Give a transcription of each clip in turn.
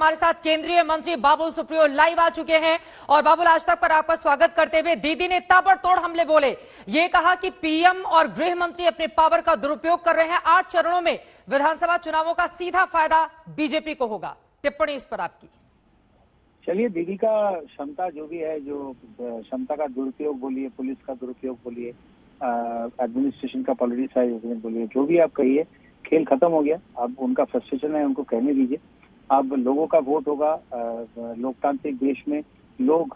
हमारे साथ केंद्रीय मंत्री बाबुल सुप्रियो लाइव आ चुके हैं। और बाबुल, आज तक पर आपका स्वागत करते हुए दीदी ने ताबड़तोड़ हमले बोले, ये कहा कि पीएम और गृह मंत्री अपने पावर का दुरुपयोग कर रहे हैं। 8 चरणों में विधानसभा चुनावों का सीधा फायदा बीजेपी को होगा। टिप्पणी इस पर आपकी। चलिए, दीदी का क्षमता जो भी है, जो क्षमता का दुरुपयोग बोलिए, पुलिस का दुरुपयोग बोलिए, एडमिनिस्ट्रेशन का पॉलिटिसाइजेशन बोलिए, जो भी आप कहिए, खेल खत्म हो गया। अब उनका फ्रस्ट्रेशन है, उनको कहने दीजिए। अब लोगों का वोट होगा। लोकतांत्रिक देश में लोग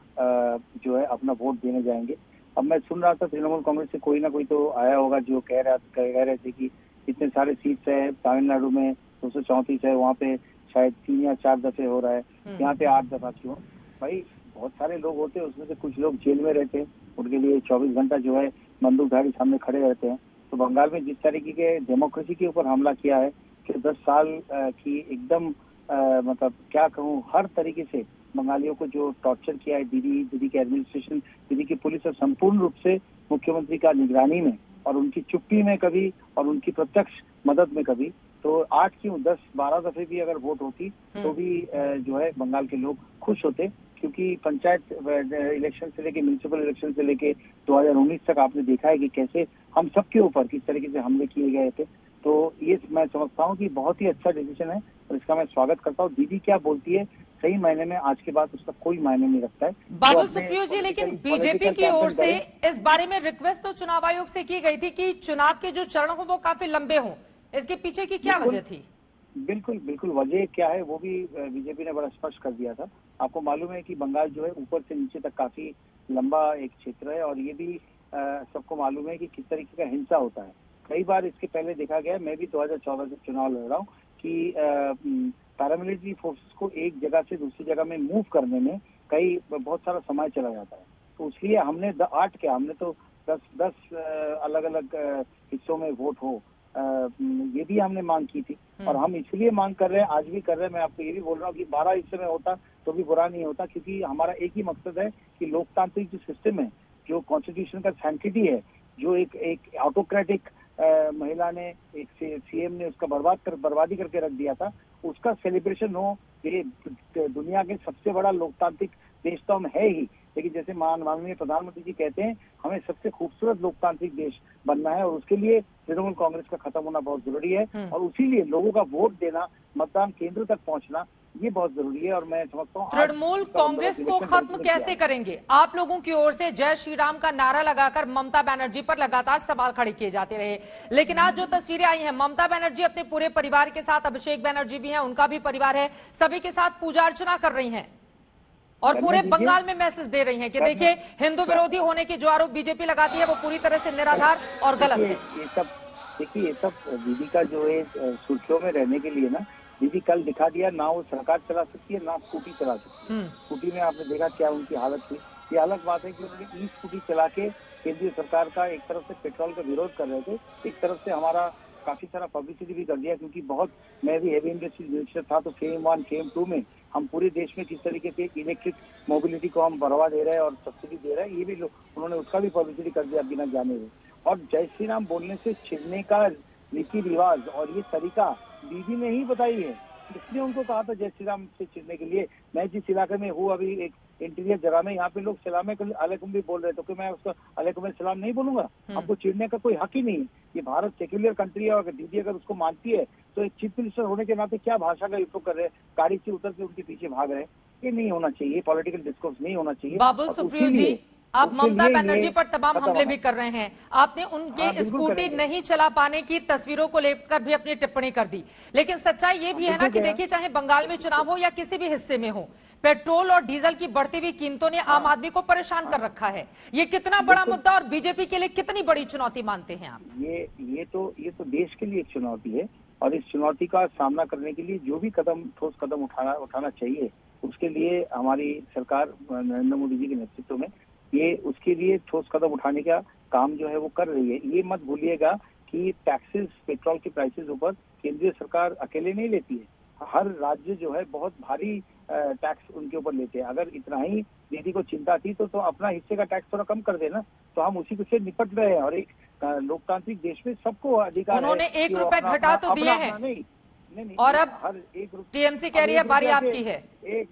जो है अपना वोट देने जाएंगे। अब मैं सुन रहा था तृणमूल कांग्रेस से कोई ना कोई तो आया होगा जो कह रहे थे कि इतने सारे सीट्स है तमिलनाडु में, 234 है, वहाँ पे शायद 3 या 4 दफे हो रहा है, यहाँ पे 8 दफा क्यों? भाई, बहुत सारे लोग होते हैं, उसमें से कुछ लोग जेल में रहते हैं, उनके लिए 24 घंटा जो है बंदूकधारी सामने खड़े रहते हैं। तो बंगाल में जिस तरीके के डेमोक्रेसी के ऊपर हमला किया है कि 10 साल की एकदम मतलब क्या कहूँ, हर तरीके से बंगालियों को जो टॉर्चर किया है दीदी की एडमिनिस्ट्रेशन, दीदी की पुलिस, और संपूर्ण रूप से मुख्यमंत्री का निगरानी में और उनकी चुप्पी में कभी और उनकी प्रत्यक्ष मदद में कभी, तो 8 क्यों 10-12 दफे भी अगर वोट होती तो भी जो है बंगाल के लोग खुश होते। क्योंकि पंचायत इलेक्शन से लेके म्यूनिसिपल इलेक्शन से लेके 2019 तक आपने देखा है कि कैसे हम सबके ऊपर किस तरीके से हमले किए गए थे। तो ये मैं समझता हूँ कि बहुत ही अच्छा डिसीजन है और इसका मैं स्वागत करता हूँ। दीदी क्या बोलती है, सही मायने में आज के बाद उसका कोई मायने नहीं रखता है। बाबुल सुप्रियो जी, लेकिन बीजेपी की ओर से इस बारे में रिक्वेस्ट तो चुनाव आयोग से की गई थी कि चुनाव के जो चरण हो वो काफी लंबे हों। इसके पीछे की क्या वजह थी? बिल्कुल वजह क्या है वो भी बीजेपी ने बड़ा स्पष्ट कर दिया था। आपको मालूम है कि बंगाल जो है ऊपर से नीचे तक काफी लंबा एक क्षेत्र है और ये भी सबको मालूम है कि किस तरीके का हिंसा होता है। कई बार इसके पहले देखा गया, मैं भी 2014 से चुनाव लड़ रहा हूँ, कि पैरामिलिट्री फोर्सेस को एक जगह से दूसरी जगह में मूव करने में बहुत सारा समय चला जाता है। तो इसलिए हमने 8 क्या, हमने तो 10 अलग अलग हिस्सों में वोट हो, ये भी हमने मांग की थी और हम इसलिए मांग कर रहे हैं, आज भी कर रहे हैं। मैं आपको ये भी बोल रहा हूँ कि 12 हिस्से में होता तो भी बुरा नहीं होता, क्योंकि हमारा एक ही मकसद है कि लोकतांत्रिक जो सिस्टम है, जो कॉन्स्टिट्यूशन का सैंक्टिटी है, जो एक ऑटोक्रेटिक महिला ने, एक सीएम ने उसका बर्बादी करके रख दिया था, उसका सेलिब्रेशन हो। ये दुनिया के सबसे बड़ा लोकतांत्रिक देश तो हम है ही, लेकिन जैसे माननीय प्रधानमंत्री जी कहते हैं, हमें सबसे खूबसूरत लोकतांत्रिक देश बनना है और उसके लिए तृणमूल कांग्रेस का खत्म होना बहुत जरूरी है और उसीलिए लोगों का वोट देना, मतदान केंद्र तक पहुंचना, ये बहुत जरूरी है। और मैं समझता हूँ तृणमूल कांग्रेस को खत्म कैसे करेंगे? आप लोगों की ओर से जय श्री राम का नारा लगाकर ममता बनर्जी पर लगातार सवाल खड़े किए जाते रहे, लेकिन आज जो तस्वीरें आई हैं, ममता बनर्जी अपने पूरे परिवार के साथ, अभिषेक बनर्जी भी हैं, उनका भी परिवार है, सभी के साथ पूजा अर्चना कर रही हैं और पूरे बंगाल में मैसेज दे रही हैं कि देखिए, हिंदू विरोधी होने के जो आरोप बीजेपी लगाती है वो पूरी तरह से निराधार और गलत है। ये सब दीदी का जो है सुर्खियों में रहने के लिए ना, दीदी कल दिखा दिया, ना वो सरकार चला सकती है ना स्कूटी चला सकती है। स्कूटी में आपने देखा क्या उनकी हालत थी। ये अलग बात है कि उन्होंने स्कूटी चला के केंद्रीय सरकार का एक तरफ से पेट्रोल का विरोध कर रहे थे, एक तरफ से हमारा काफी सारा पब्लिसिटी भी कर दिया, क्योंकि बहुत, मैं भी हेवी इंडस्ट्रीज मिनिस्टर था, तो फेम 1 फेम 2 में हम पूरे देश में किस तरीके से इलेक्ट्रिक मोबिलिटी को हम बढ़ावा दे रहे हैं और सब्सिडी दे रहे हैं, ये भी उन्होंने उसका भी पब्लिसिटी कर दिया बिना जाने हुए। और जय श्री राम बोलने से छिड़ने का रीति रिवाज और ये तरीका दीदी ने ही बताई है, इसलिए उनको कहा था जय श्री राम से चिढ़ने के लिए। मैं जिस इलाके में हूँ अभी, एक इंटीरियर जगह में, यहाँ पे लोग सलाम अलैकुम भी बोल रहे, तो कि मैं उसको अलैकुम सलाम नहीं बोलूंगा? हमको चिढ़ने का कोई हक ही नहीं है। ये भारत सेक्युलर कंट्री है और अगर दीदी अगर उसको मानती है तो एक चीफ मिनिस्टर होने के नाते क्या भाषा का उपयोग कर रहे हैं, गाड़ी से उतर के उनके पीछे भाग रहे हैं, ये नहीं होना चाहिए। पॉलिटिकल डिस्कोर्स नहीं होना चाहिए। बाबुल सुप्रियो जी, आप ममता बनर्जी पर तमाम हमले भी कर रहे हैं। आपने उनके स्कूटी नहीं चला पाने की तस्वीरों को लेकर भी अपनी टिप्पणी कर दी, लेकिन सच्चाई ये भी है ना कि देखिए, चाहे बंगाल में चुनाव हो या किसी भी हिस्से में हो, पेट्रोल और डीजल की बढ़ती हुई कीमतों ने आम आदमी को परेशान कर रखा है। ये कितना बड़ा मुद्दा और बीजेपी के लिए कितनी बड़ी चुनौती मानते हैं आप? ये तो देश के लिए एक चुनौती है और इस चुनौती का सामना करने के लिए जो भी ठोस कदम उठाना चाहिए, उसके लिए हमारी सरकार नरेंद्र मोदी जी के नेतृत्व में ये उसके लिए ठोस कदम उठाने का काम जो है वो कर रही है। ये मत भूलिएगा कि टैक्सेस, पेट्रोल के प्राइसेस ऊपर केंद्रीय सरकार अकेले नहीं लेती है, हर राज्य जो है बहुत भारी टैक्स उनके ऊपर लेते हैं। अगर इतना ही दीदी को चिंता थी तो अपना हिस्से का टैक्स थोड़ा कम कर देना, तो हम उसी से निपट रहे हैं। और एक लोकतांत्रिक देश में सबको अधिकार है। उन्होंने 1 रुपए घटा तो दिए हैं। नहीं, और अब हर एक टीएमसी कह रही है बारी आपकी है। एक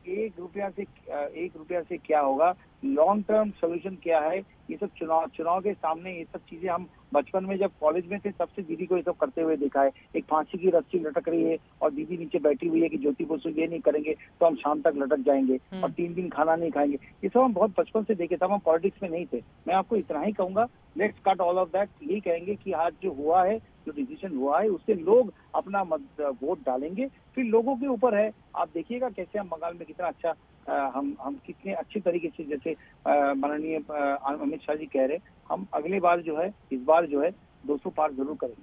एक रुपया से क्या होगा? लॉन्ग टर्म सोल्यूशन क्या है? ये सब चुनाव के सामने ये सब चीजें हम बचपन में जब कॉलेज में थे तब से दीदी को ये सब करते हुए देखा है। एक फांसी की रस्सी लटक रही है और दीदी नीचे बैठी हुई है कि ज्योति बसु ये नहीं करेंगे तो हम शाम तक लटक जाएंगे और 3 दिन खाना नहीं खाएंगे। ये सब हम बहुत बचपन से देखे, तब हम पॉलिटिक्स में नहीं थे। मैं आपको इतना ही कहूंगा, let's cut all of that. यही कहेंगे कि आज जो हुआ है, जो डिसीजन हुआ है, उससे लोग अपना वोट डालेंगे, फिर लोगों के ऊपर है। आप देखिएगा कैसे हम बंगाल में कितना अच्छा हम कितने अच्छे तरीके से, जैसे माननीय अमित शाह जी कह रहे, हम अगली बार जो है, इस बार जो है 200 पार जरूर करेंगे।